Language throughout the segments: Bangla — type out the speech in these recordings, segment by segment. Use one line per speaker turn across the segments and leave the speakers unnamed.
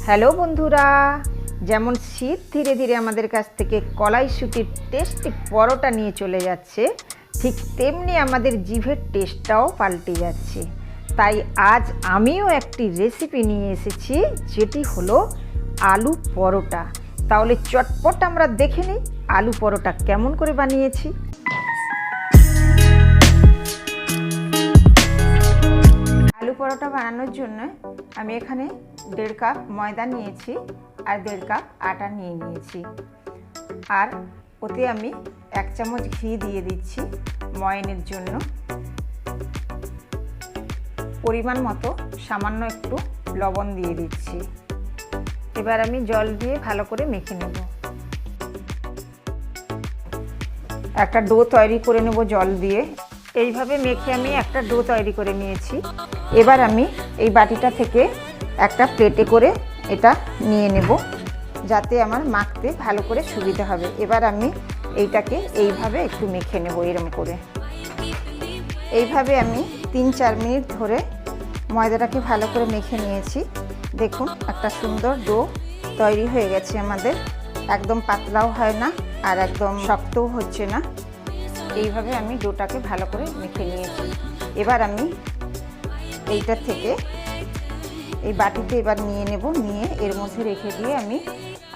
হ্যালো বন্ধুরা, যেমন শীত ধীরে ধীরে আমাদের কাছ থেকে কলাইশুঁটির টেস্টি পরোটা নিয়ে চলে যাচ্ছে, ঠিক তেমনি আমাদের জিভের টেস্টটাও পাল্টে যাচ্ছে। তাই আজ আমিও একটি রেসিপি নিয়ে এসেছি, যেটি হলো আলু পরোটা। তাহলে চটপট আমরা দেখে নিই আলু পরোটা কেমন করে বানিয়েছি। আলু পরোটা বানানোর জন্য আমি এখানে 1.5 কাপ ময়দা নিয়েছি আর 1.5 কাপ আটা নিয়ে নিয়েছি। আর ওতে আমি 1 চামচ ঘি দিয়ে দিচ্ছি ময়ানের জন্য। পরিমাণ মতো সামান্য একটু লবণ দিয়ে দিচ্ছি। এবার আমি জল দিয়ে ভালো করে মেখে নেব। একটা ডো তৈরি করে নেব জল দিয়ে। এইভাবে মেখে আমি একটা ডো তৈরি করে নিয়েছি। এবার আমি এই বাটিটা থেকে একটা প্লেটে করে এটা নিয়ে নেব, যাতে আমার মাখতে ভালো করে সুবিধা হবে। এবার আমি এইটাকে এইভাবে একটু মেখে নেব। এরকম করে এইভাবে আমি 3-4 মিনিট ধরে ময়দাটাকে ভালো করে মেখে নিয়েছি। দেখুন একটা সুন্দর ডো তৈরি হয়ে গেছে আমাদের। একদম পাতলাও হয় না আর একদম শক্তও হচ্ছে না। এইভাবে আমি ডোটাকে ভালো করে মেখে নিয়েছি। এবার আমি এইটা থেকে এই বাটিতে এবার নিয়ে নেব। নিয়ে এর মধ্যে রেখে দিয়ে আমি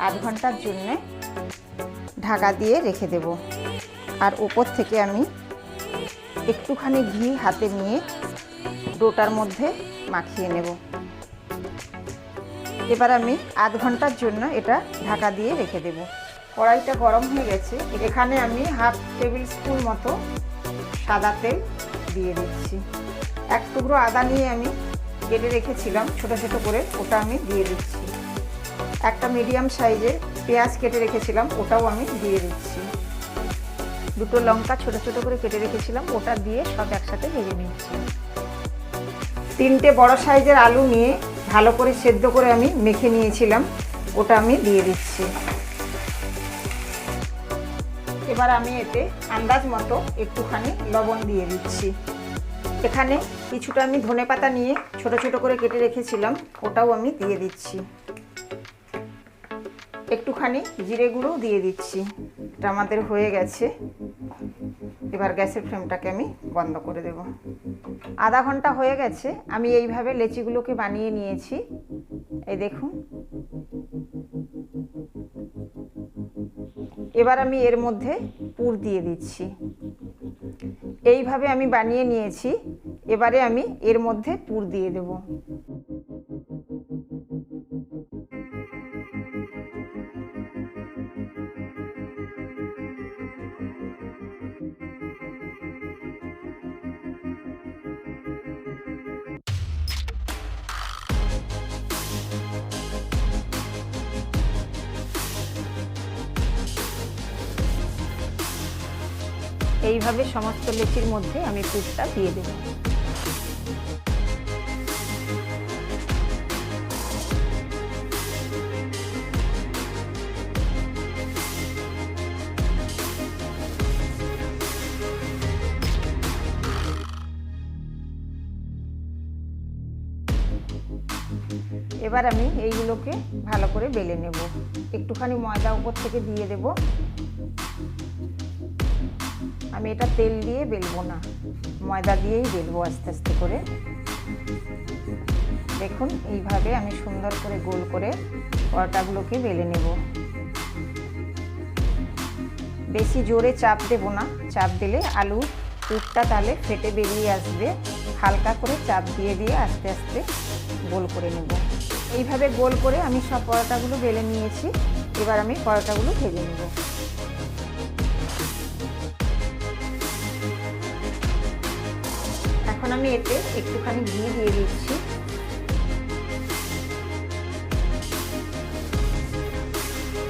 আধ ঘন্টার জন্য ঢাকা দিয়ে রেখে দেব। আর উপর থেকে আমি একটুখানি ঘি হাতে নিয়ে ডোটার মধ্যে মাখিয়ে নেব। এবার আমি আধ ঘন্টার জন্য এটা ঢাকা দিয়ে রেখে দেব। কড়াইটা গরম হয়ে গেছে। এখানে আমি 1/2 টেবিল স্পুন মতো সাদা তেল দিয়ে দিচ্ছি। 1 টুকরো আদা নিয়ে আমি কেটে রেখেছিলাম ছোট ছোট করে, ওটা আমি দিয়ে দিচ্ছি। একটা মিডিয়াম সাইজের পেঁয়াজ কেটে রেখেছিলাম, ওটাও আমি দিয়ে দিচ্ছি। 2টো লঙ্কা ছোট ছোট করে কেটে রেখেছিলাম, ওটা দিয়ে সব একসাথে ভেজে নিচ্ছি। 3টে বড় সাইজের আলু নিয়ে ভালো করে সেদ্ধ করে আমি মেখে নিয়েছিলাম, ওটা আমি দিয়ে দিচ্ছি। এবার আমি এতে আন্দাজ মতো একটুখানি লবণ দিয়ে দিচ্ছি। এখানে কিছুটা আমি ধনেপাতা নিয়ে ছোট ছোট করে কেটে রেখেছিলাম, ওটাও আমি দিয়ে দিচ্ছি। একটুখানি জিরে গুঁড়ো দিয়ে দিচ্ছি। এটা আমাদের হয়ে গেছে। এবার গ্যাসের ফ্লেমটাকে আমি বন্ধ করে দেব। আধা ঘন্টা হয়ে গেছে। আমি এইভাবে লেচিগুলোকে বানিয়ে নিয়েছি। এই দেখুন। এবার আমি এর মধ্যে পুর দিয়ে দিচ্ছি। এইভাবে আমি বানিয়ে নিয়েছি। এবারে আমি এর মধ্যে পুর দিয়ে দেব। এইভাবে সমস্ত লেচির মধ্যে আমি পুরটা দিয়ে দেব। এবার আমি এইগুলোকে ভালো করে বেলে নেব। একটুখানি ময়দা উপর থেকে দিয়ে দেব। আমি এটা তেল দিয়ে বেলবো না, ময়দা দিয়েই বেলবো আস্তে আস্তে করে। দেখুন এইভাবে আমি সুন্দর করে গোল করে পরোটাগুলোকে বেলে নেব। বেশি জোরে চাপ দেব না, চাপ দিলে আলুর পুরটা তাহলে ফেটে বেরিয়ে আসবে। হালকা করে চাপ দিয়ে দিয়ে আস্তে আস্তে গোল করে নেব। এইভাবে গোল করে আমি সব পরোটাগুলো বেলে নিয়েছি। এবার আমি পরোটাগুলো ভেজে নেব। এখন আমি এতে একটুখানি ঘি দিয়ে দিচ্ছি।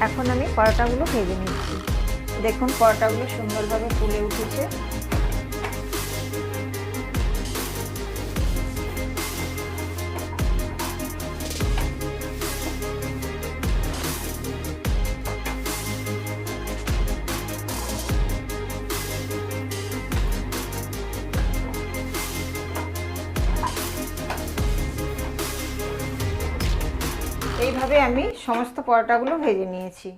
এখন আমি পরোটাগুলো ভেজে নিচ্ছি। দেখুন পরোটাগুলো সুন্দরভাবে ফুলে উঠেছে। এইভাবে আমি সমস্ত পরোটাগুলো ভেজে নিয়েছি।